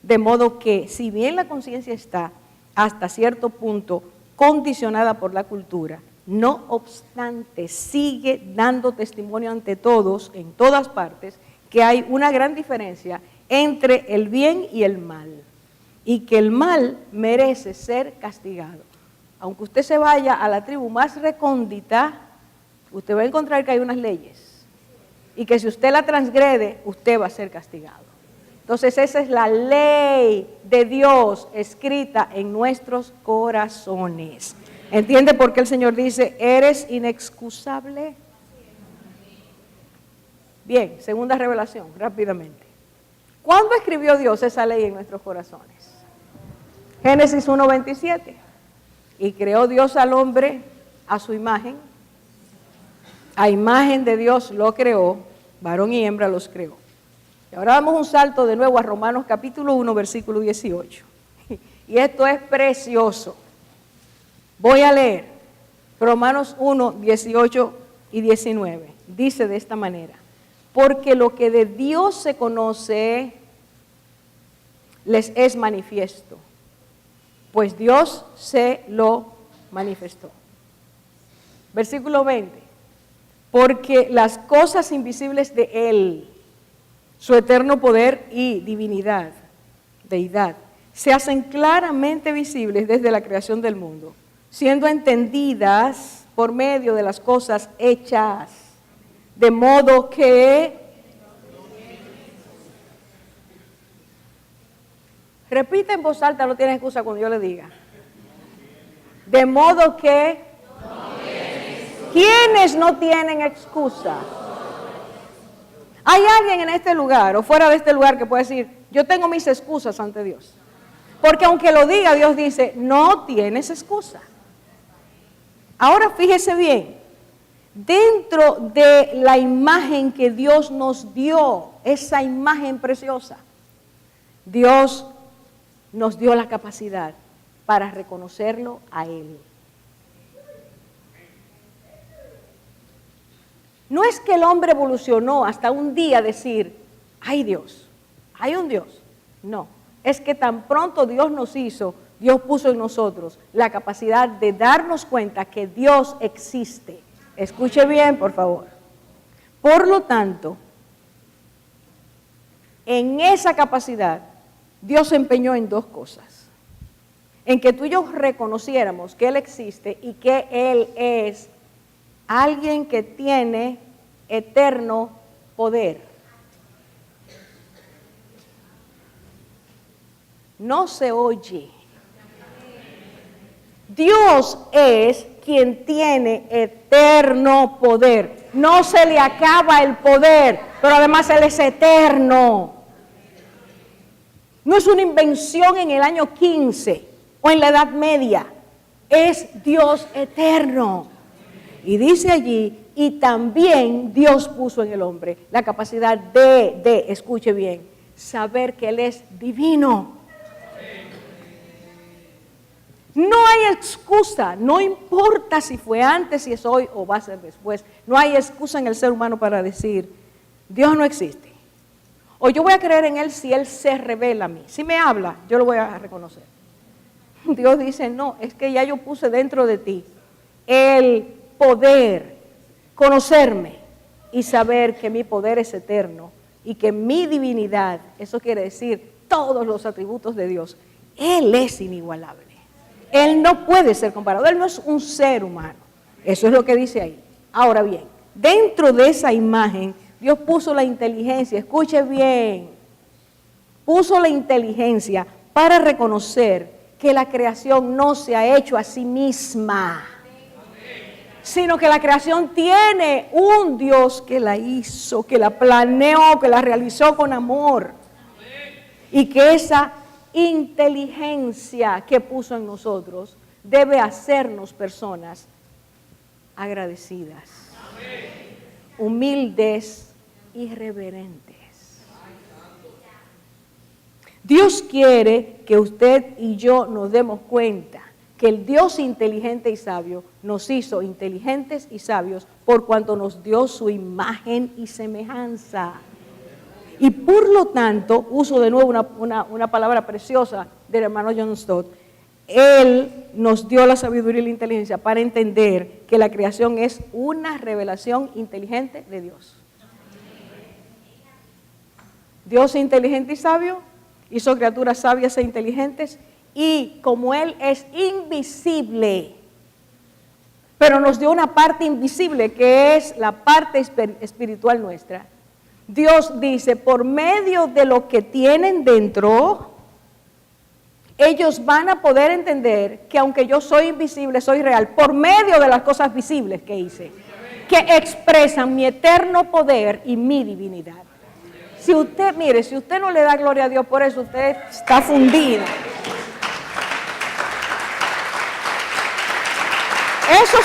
de modo que si bien la conciencia está hasta cierto punto condicionada por la cultura, no obstante sigue dando testimonio ante todos, en todas partes, que hay una gran diferencia entre el bien y el mal, y que el mal merece ser castigado. Aunque usted se vaya a la tribu más recóndita, usted va a encontrar que hay unas leyes, y que si usted la transgrede, usted va a ser castigado. Entonces esa es la ley de Dios escrita en nuestros corazones. ¿Entiende por qué el Señor dice, eres inexcusable? Bien, segunda revelación, rápidamente. ¿Cuándo escribió Dios esa ley en nuestros corazones? Génesis 1:27. Y creó Dios al hombre a su imagen. A imagen de Dios lo creó, varón y hembra los creó. Y ahora damos un salto de nuevo a Romanos capítulo 1, versículo 18. Y esto es precioso. Voy a leer Romanos 1, 18 y 19. Dice de esta manera, porque lo que de Dios se conoce les es manifiesto, pues Dios se lo manifestó. Versículo 20, porque las cosas invisibles de Él, su eterno poder y divinidad, deidad, se hacen claramente visibles desde la creación del mundo, siendo entendidas por medio de las cosas hechas, de modo que, repita en voz alta, no tiene excusa cuando yo le diga, de modo que, ¿quiénes no tienen excusa? ¿Hay alguien en este lugar o fuera de este lugar que puede decir, yo tengo mis excusas ante Dios? Porque aunque lo diga, Dios dice, no tienes excusa. Ahora fíjese bien, dentro de la imagen que Dios nos dio, esa imagen preciosa, Dios nos dio la capacidad para reconocerlo a Él. No es que el hombre evolucionó hasta un día decir, hay Dios, hay un Dios. No, es que tan pronto Dios nos hizo, Dios puso en nosotros la capacidad de darnos cuenta que Dios existe. Escuche bien, por favor. Por lo tanto, en esa capacidad, Dios se empeñó en dos cosas. En que tú y yo reconociéramos que Él existe y que Él es alguien que tiene eterno poder. No se oye. Dios es quien tiene eterno poder. No se le acaba el poder, pero además Él es eterno. No es una invención en el año 15 o en la Edad Media. Es Dios eterno. Y dice allí, y también Dios puso en el hombre la capacidad de, escuche bien, saber que Él es divino. No hay excusa, no importa si fue antes, si es hoy o va a ser después. No hay excusa en el ser humano para decir, Dios no existe. O yo voy a creer en Él si Él se revela a mí. Si me habla, yo lo voy a reconocer. Dios dice, no, es que ya yo puse dentro de ti el poder, conocerme y saber que mi poder es eterno y que mi divinidad, eso quiere decir todos los atributos de Dios, Él es inigualable. Él no puede ser comparado, Él no es un ser humano. Eso es lo que dice ahí. Ahora bien, dentro de esa imagen, Dios puso la inteligencia, escuche bien, puso la inteligencia para reconocer que la creación no se ha hecho a sí misma, sino que la creación tiene un Dios que la hizo, que la planeó, que la realizó con amor. Y que esa inteligencia que puso en nosotros debe hacernos personas agradecidas, humildes y reverentes. Dios quiere que usted y yo nos demos cuenta que el Dios inteligente y sabio nos hizo inteligentes y sabios por cuanto nos dio su imagen y semejanza. Y por lo tanto, uso de nuevo una palabra preciosa del hermano John Stott, Él nos dio la sabiduría y la inteligencia para entender que la creación es una revelación inteligente de Dios. Dios inteligente y sabio hizo criaturas sabias e inteligentes y como Él es invisible, pero nos dio una parte invisible que es la parte espiritual nuestra. Dios dice, por medio de lo que tienen dentro, ellos van a poder entender que aunque yo soy invisible, soy real, por medio de las cosas visibles que hice, que expresan mi eterno poder y mi divinidad. Si usted, mire, si usted no le da gloria a Dios por eso, usted está fundido. Eso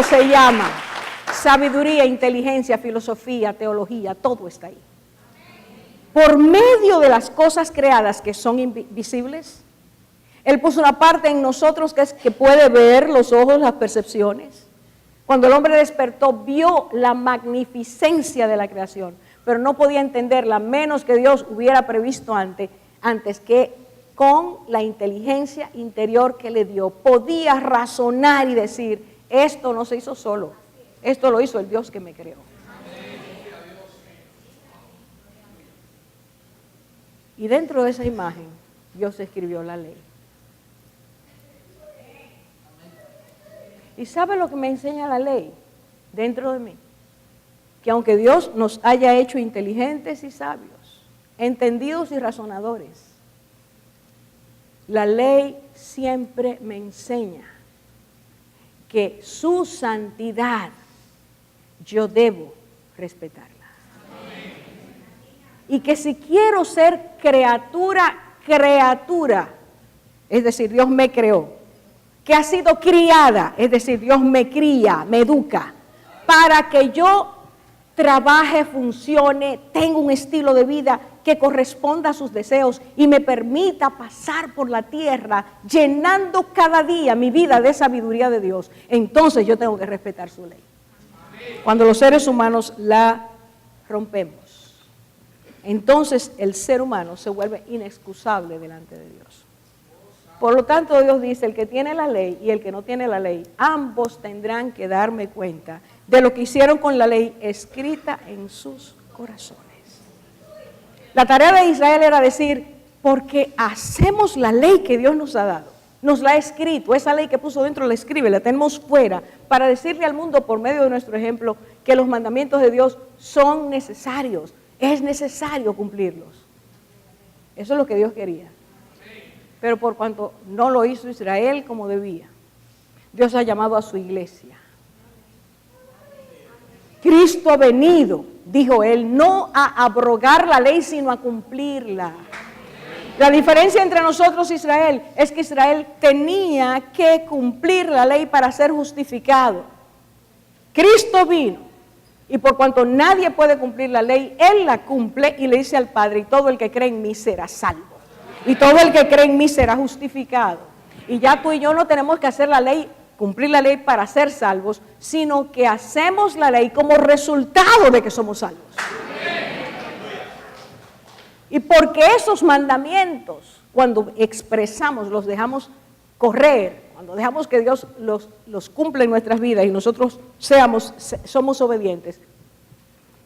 se llama sabiduría, inteligencia, filosofía, teología, todo está ahí. Por medio de las cosas creadas que son invisibles, Él puso una parte en nosotros que puede ver los ojos, las percepciones. Cuando el hombre despertó, vio la magnificencia de la creación, pero no podía entenderla, menos que Dios hubiera previsto antes que con la inteligencia interior que le dio, podía razonar y decir, esto no se hizo solo, esto lo hizo el Dios que me creó. Y dentro de esa imagen, Dios escribió la ley. ¿Y sabe lo que me enseña la ley dentro de mí? Que aunque Dios nos haya hecho inteligentes y sabios, entendidos y razonadores, la ley siempre me enseña que su santidad yo debo respetarla. Y que si quiero ser criatura, es decir, Dios me creó, que ha sido criada, es decir, Dios me cría, me educa, para que yo trabaje, funcione, tenga un estilo de vida que corresponda a sus deseos y me permita pasar por la tierra llenando cada día mi vida de sabiduría de Dios, entonces yo tengo que respetar su ley. Cuando los seres humanos la rompemos, entonces el ser humano se vuelve inexcusable delante de Dios. Por lo tanto, Dios dice, el que tiene la ley y el que no tiene la ley, ambos tendrán que darme cuenta de lo que hicieron con la ley escrita en sus corazones. La tarea de Israel era decir, porque hacemos la ley que Dios nos ha dado, nos la ha escrito, esa ley que puso dentro la escribe, la tenemos fuera, para decirle al mundo por medio de nuestro ejemplo que los mandamientos de Dios son necesarios, es necesario cumplirlos. Eso es lo que Dios quería. Pero por cuanto no lo hizo Israel como debía, Dios ha llamado a su iglesia. Cristo ha venido, dijo él, no a abrogar la ley, sino a cumplirla. La diferencia entre nosotros e Israel es que Israel tenía que cumplir la ley para ser justificado. Cristo vino y por cuanto nadie puede cumplir la ley, Él la cumple y le dice al Padre, y todo el que cree en mí será salvo. Y todo el que cree en mí será justificado. Y ya tú y yo no tenemos que hacer la ley, cumplir la ley para ser salvos, sino que hacemos la ley como resultado de que somos salvos. Y porque esos mandamientos, cuando expresamos, los dejamos correr, cuando dejamos que Dios los cumpla en nuestras vidas y nosotros somos obedientes,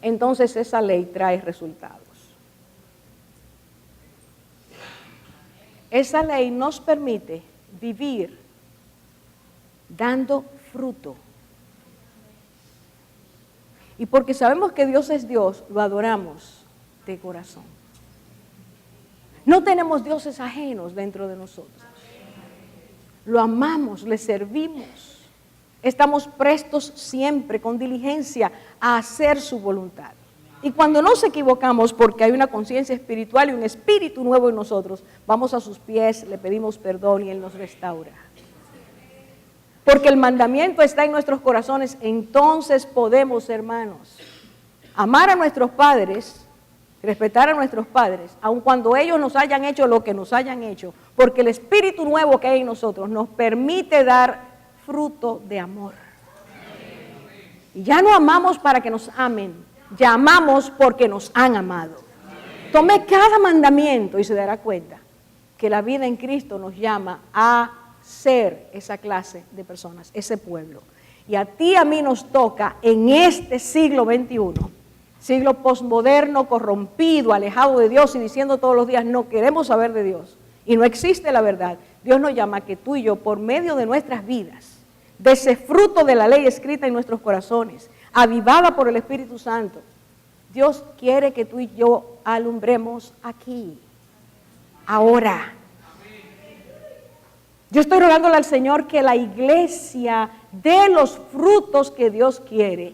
entonces esa ley trae resultados. Esa ley nos permite vivir dando fruto. Y porque sabemos que Dios es Dios, lo adoramos de corazón. No tenemos dioses ajenos dentro de nosotros. Lo amamos, le servimos. Estamos prestos siempre, con diligencia, a hacer su voluntad. Y cuando nos equivocamos, porque hay una conciencia espiritual y un espíritu nuevo en nosotros, vamos a sus pies, le pedimos perdón y Él nos restaura. Porque el mandamiento está en nuestros corazones, entonces podemos, hermanos, amar a nuestros padres, respetar a nuestros padres, aun cuando ellos nos hayan hecho lo que nos hayan hecho, porque el espíritu nuevo que hay en nosotros nos permite dar fruto de amor. Y ya no amamos para que nos amen, ya amamos porque nos han amado. Tome cada mandamiento y se dará cuenta que la vida en Cristo nos llama a ser esa clase de personas, ese pueblo. Y a ti y a mí nos toca en este siglo XXI, siglo posmoderno, corrompido, alejado de Dios y diciendo todos los días no queremos saber de Dios y no existe la verdad. Dios nos llama a que tú y yo, por medio de nuestras vidas, de ese fruto de la ley escrita en nuestros corazones, avivada por el Espíritu Santo, Dios quiere que tú y yo alumbremos aquí, ahora. Yo estoy rogándole al Señor que la iglesia dé los frutos que Dios quiere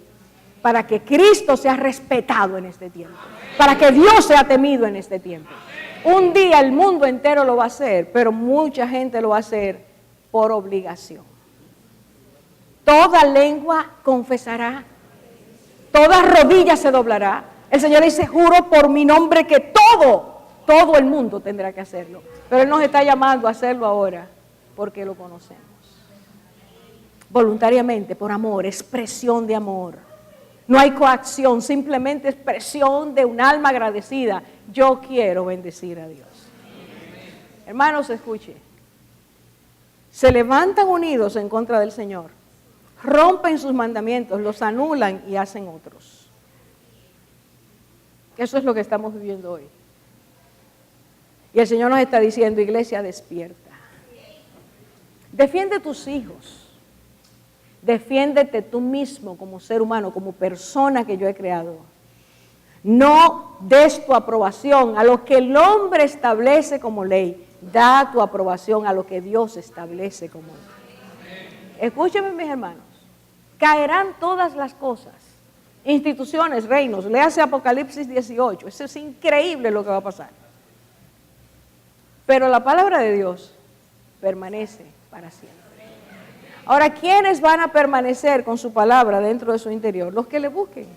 para que Cristo sea respetado en este tiempo, para que Dios sea temido en este tiempo. Un día el mundo entero lo va a hacer, pero mucha gente lo va a hacer por obligación. Toda lengua confesará, toda rodilla se doblará. El Señor dice, juro por mi nombre que todo el mundo tendrá que hacerlo. Pero Él nos está llamando a hacerlo ahora, porque lo conocemos. Voluntariamente, por amor, expresión de amor. No hay coacción, simplemente expresión de un alma agradecida. Yo quiero bendecir a Dios. Hermanos, escuche. Se levantan unidos en contra del Señor, rompen sus mandamientos, los anulan y hacen otros. Eso es lo que estamos viviendo hoy. Y el Señor nos está diciendo, iglesia, despierta. Defiende tus hijos. Defiéndete tú mismo como ser humano, como persona que yo he creado. No des tu aprobación a lo que el hombre establece como ley. Da tu aprobación a lo que Dios establece como ley. Escúchenme, mis hermanos. Caerán todas las cosas, instituciones, reinos. Léase Apocalipsis 18. Eso es increíble lo que va a pasar. Pero la palabra de Dios permanece para siempre. Ahora, ¿quiénes van a permanecer con su palabra dentro de su interior? Los que le busquen.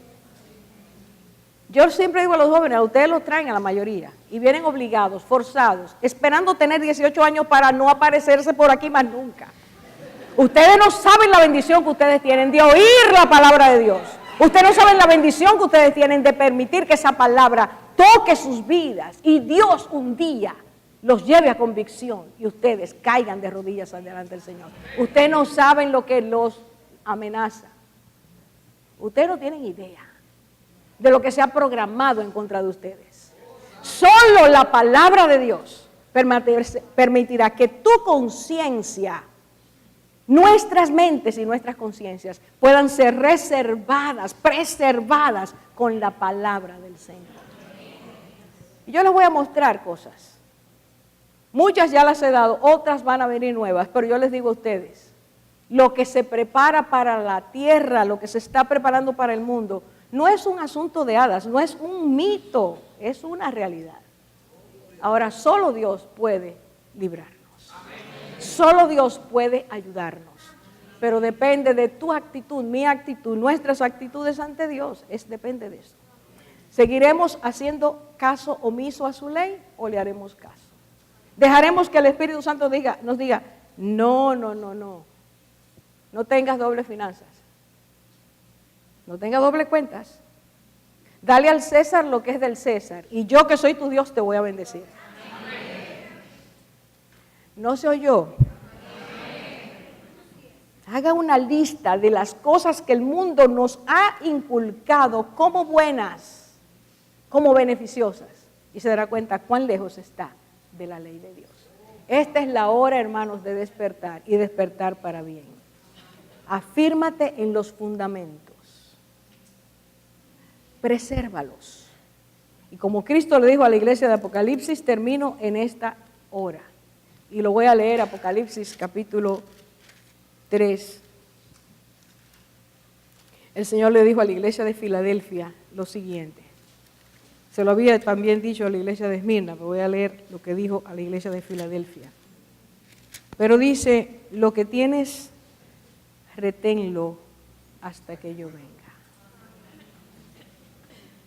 Yo siempre digo a los jóvenes, a ustedes los traen a la mayoría y vienen obligados, forzados, esperando tener 18 años para no aparecerse por aquí más nunca. Ustedes no saben la bendición que ustedes tienen de oír la palabra de Dios. Ustedes no saben la bendición que ustedes tienen de permitir que esa palabra toque sus vidas y Dios un día los lleve a convicción y ustedes caigan de rodillas delante del Señor. Ustedes no saben lo que los amenaza. Ustedes no tienen idea de lo que se ha programado en contra de ustedes. Solo la palabra de Dios permitirá que tu conciencia, nuestras mentes y nuestras conciencias puedan ser reservadas, preservadas con la palabra del Señor. Y yo les voy a mostrar cosas. Muchas ya las he dado, otras van a venir nuevas, pero yo les digo a ustedes, lo que se prepara para la tierra, lo que se está preparando para el mundo, no es un asunto de hadas, no es un mito, es una realidad. Ahora, solo Dios puede librarnos. Solo Dios puede ayudarnos. Pero depende de tu actitud, mi actitud, nuestras actitudes ante Dios. Depende de eso. ¿Seguiremos haciendo caso omiso a su ley o le haremos caso? ¿Dejaremos que el Espíritu Santo nos diga, no tengas doble finanzas? No tengas doble cuentas. Dale al César lo que es del César. Y yo que soy tu Dios te voy a bendecir. ¿No se oyó? Haga una lista de las cosas que el mundo nos ha inculcado como buenas, como beneficiosas. Y se dará cuenta cuán lejos está de la ley de Dios. Esta es la hora, hermanos, de despertar y despertar para bien. Afírmate en los fundamentos. Presérvalos. Y como Cristo le dijo a la iglesia de Apocalipsis, termino en esta hora. Y lo voy a leer, Apocalipsis capítulo 3. El Señor le dijo a la iglesia de Filadelfia lo siguiente. Se lo había también dicho a la iglesia de Esmirna, pero voy a leer lo que dijo a la iglesia de Filadelfia. Pero dice, lo que tienes, reténlo hasta que yo venga.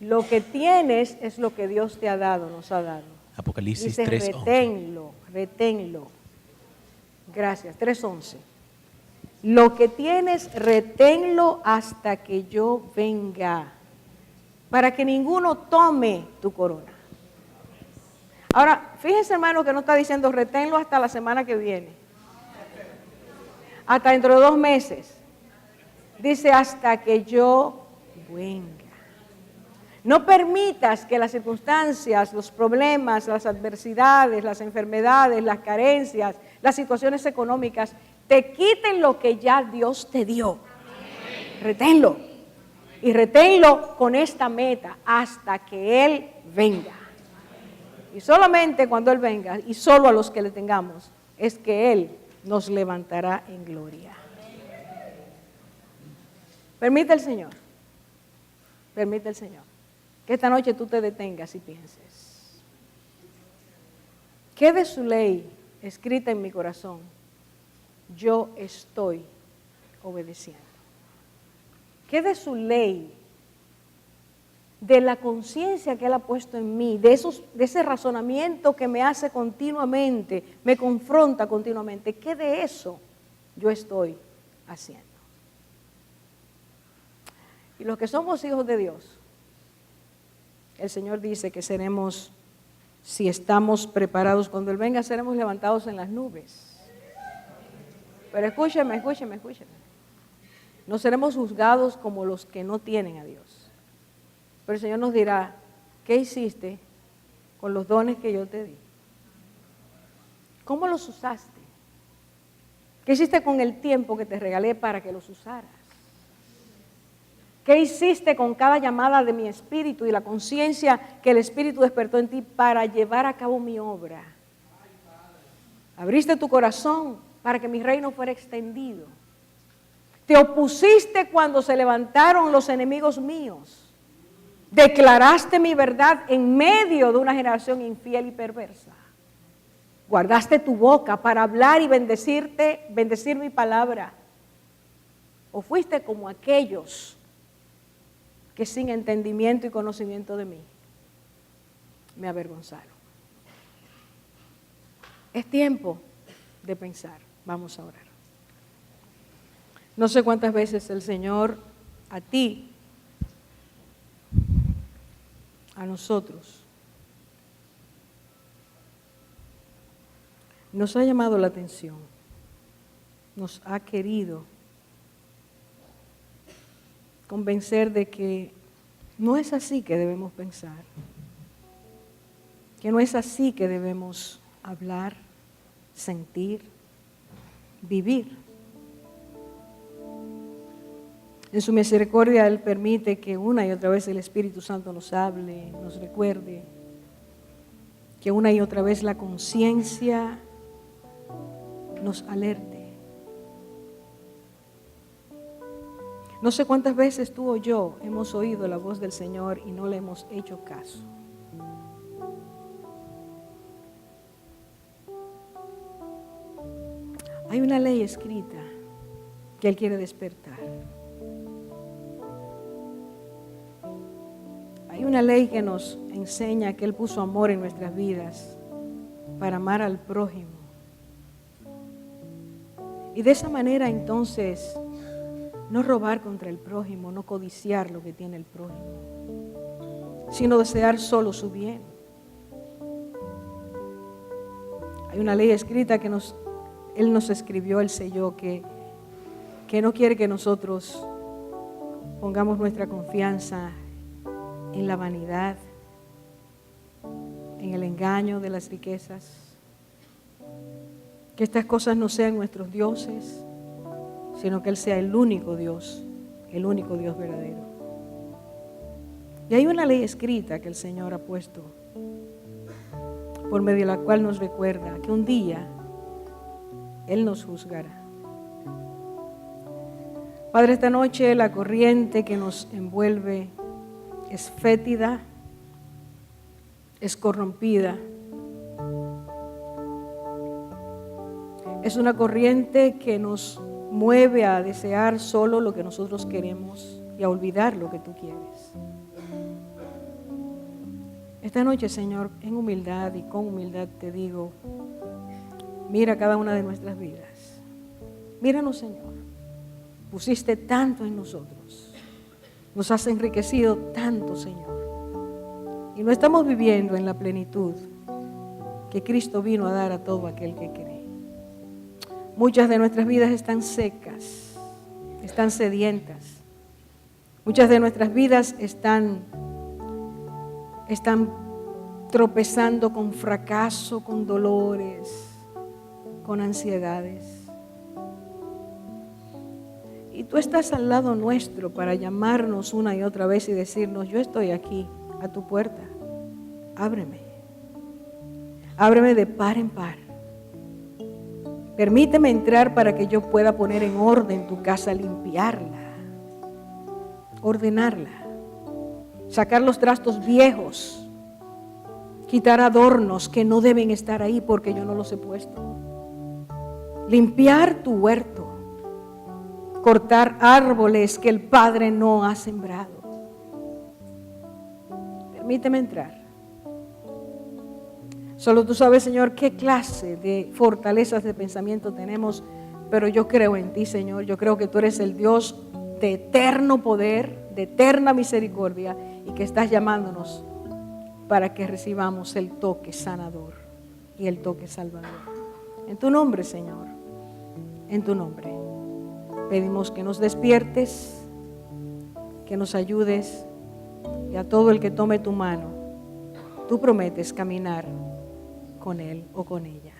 Lo que tienes es lo que Dios te ha dado, nos ha dado. Apocalipsis dice, 3:11. reténlo. Gracias, 3:11. Lo que tienes, reténlo hasta que yo venga, para que ninguno tome tu corona. Ahora, fíjense, hermano, que no está diciendo reténlo hasta la semana que viene, hasta dentro de 2 meses. Dice hasta que yo venga. No permitas que las circunstancias, los problemas, las adversidades, las enfermedades, las carencias, las situaciones económicas te quiten lo que ya Dios te dio. Reténlo. Y reténlo con esta meta hasta que Él venga. Y solamente cuando Él venga, y solo a los que le tengamos, es que Él nos levantará en gloria. Permite el Señor. Permite el Señor que esta noche tú te detengas y pienses. ¿Qué de su ley escrita en mi corazón yo estoy obedeciendo? ¿Qué de su ley, de la conciencia que Él ha puesto en mí, de ese razonamiento que me hace continuamente, me confronta continuamente, qué de eso yo estoy haciendo? Y los que somos hijos de Dios, el Señor dice que seremos, si estamos preparados cuando Él venga, seremos levantados en las nubes. Pero escúcheme. No seremos juzgados como los que no tienen a Dios. Pero el Señor nos dirá, ¿qué hiciste con los dones que yo te di? ¿Cómo los usaste? ¿Qué hiciste con el tiempo que te regalé para que los usaras? ¿Qué hiciste con cada llamada de mi espíritu y la conciencia que el Espíritu despertó en ti para llevar a cabo mi obra? ¿Abriste tu corazón para que mi reino fuera extendido? Te opusiste cuando se levantaron los enemigos míos. Declaraste mi verdad en medio de una generación infiel y perversa. Guardaste tu boca para hablar y bendecir mi palabra. ¿O fuiste como aquellos que sin entendimiento y conocimiento de mí me avergonzaron? Es tiempo de pensar. Vamos a orar. No sé cuántas veces el Señor a ti, a nosotros, nos ha llamado la atención, nos ha querido convencer de que no es así que debemos pensar, que no es así que debemos hablar, sentir, vivir. En su misericordia Él permite que una y otra vez el Espíritu Santo nos hable, nos recuerde, que una y otra vez la conciencia nos alerte. No sé cuántas veces tú o yo hemos oído la voz del Señor y no le hemos hecho caso. Hay una ley escrita que Él quiere despertar. Hay una ley que nos enseña que Él puso amor en nuestras vidas para amar al prójimo. Y de esa manera entonces no robar contra el prójimo, no codiciar lo que tiene el prójimo, sino desear solo su bien. Hay una ley escrita que Él nos escribió, Él selló, que no quiere que nosotros pongamos nuestra confianza en la vanidad, en el engaño de las riquezas, que estas cosas no sean nuestros dioses, sino que Él sea el único Dios verdadero. Y hay una ley escrita que el Señor ha puesto, por medio de la cual nos recuerda que un día Él nos juzgará. Padre, esta noche la corriente que nos envuelve es fétida, es corrompida. Es una corriente que nos mueve a desear solo lo que nosotros queremos y a olvidar lo que tú quieres. Esta noche, Señor, en humildad y con humildad te digo, mira cada una de nuestras vidas. Míranos, Señor. Pusiste tanto en nosotros. Nos has enriquecido tanto, Señor. Y no estamos viviendo en la plenitud que Cristo vino a dar a todo aquel que cree. Muchas de nuestras vidas están secas, están sedientas. Muchas de nuestras vidas están tropezando con fracaso, con dolores, con ansiedades. Y tú estás al lado nuestro para llamarnos una y otra vez y decirnos, yo estoy aquí a tu puerta, ábreme. Ábreme de par en par. Permíteme entrar para que yo pueda poner en orden tu casa, limpiarla, ordenarla, sacar los trastos viejos, quitar adornos que no deben estar ahí porque yo no los he puesto, limpiar tu huerto, cortar árboles que el Padre no ha sembrado. Permíteme entrar. Solo tú sabes, Señor, qué clase de fortalezas de pensamiento tenemos, pero yo creo en ti, Señor. Yo creo que tú eres el Dios de eterno poder, de eterna misericordia, y que estás llamándonos para que recibamos el toque sanador y el toque salvador. En tu nombre, Señor, en tu nombre, pedimos que nos despiertes, que nos ayudes, y a todo el que tome tu mano, tú prometes caminar con él o con ella.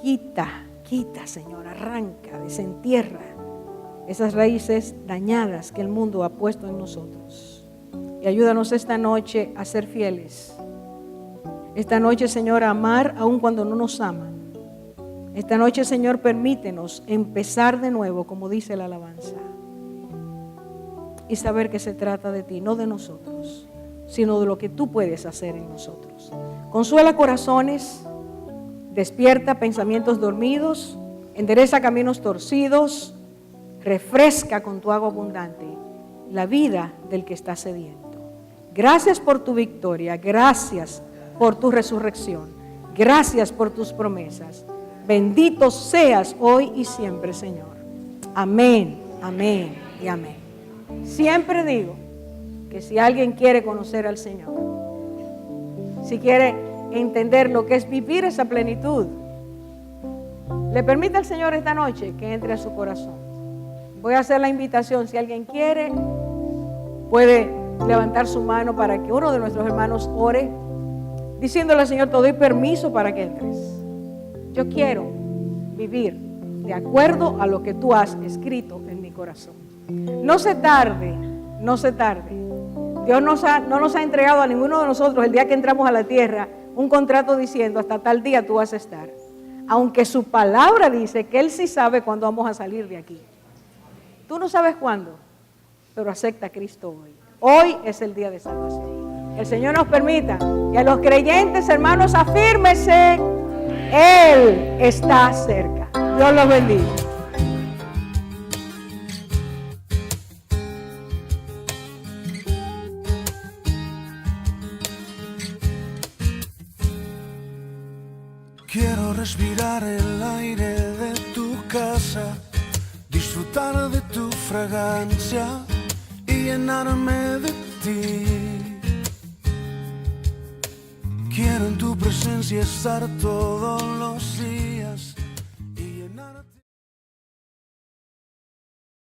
Quita, Señor, arranca, desentierra esas raíces dañadas que el mundo ha puesto en nosotros. Y ayúdanos esta noche a ser fieles. Esta noche, Señor, a amar aun cuando no nos aman. Esta noche, Señor, permítenos empezar de nuevo, como dice la alabanza, y saber que se trata de ti, no de nosotros, sino de lo que tú puedes hacer en nosotros. Consuela corazones, despierta pensamientos dormidos, endereza caminos torcidos, refresca con tu agua abundante la vida del que está sediento. Gracias por tu victoria, gracias por tu resurrección, gracias por tus promesas. Bendito seas hoy y siempre, Señor. Amén, amén y amén. Siempre digo que si alguien quiere conocer al Señor, si quiere entender lo que es vivir esa plenitud, le permite al Señor esta noche que entre a su corazón. Voy a hacer la invitación. Si alguien quiere, puede levantar su mano para que uno de nuestros hermanos ore, diciéndole al Señor: te doy permiso para que entres. Yo quiero vivir de acuerdo a lo que tú has escrito en mi corazón. No se tarde, no se tarde. Dios no nos ha entregado a ninguno de nosotros el día que entramos a la tierra un contrato diciendo: hasta tal día tú vas a estar. Aunque su palabra dice que Él sí sabe cuándo vamos a salir de aquí. Tú no sabes cuándo, pero acepta a Cristo hoy. Hoy es el día de salvación. El Señor nos permita que a los creyentes, hermanos, afírmese. Él está cerca. Dios los bendiga. Quiero respirar el aire de tu casa, disfrutar de tu fragancia y llenarme de ti. Quiero en tu presencia estar todos los días.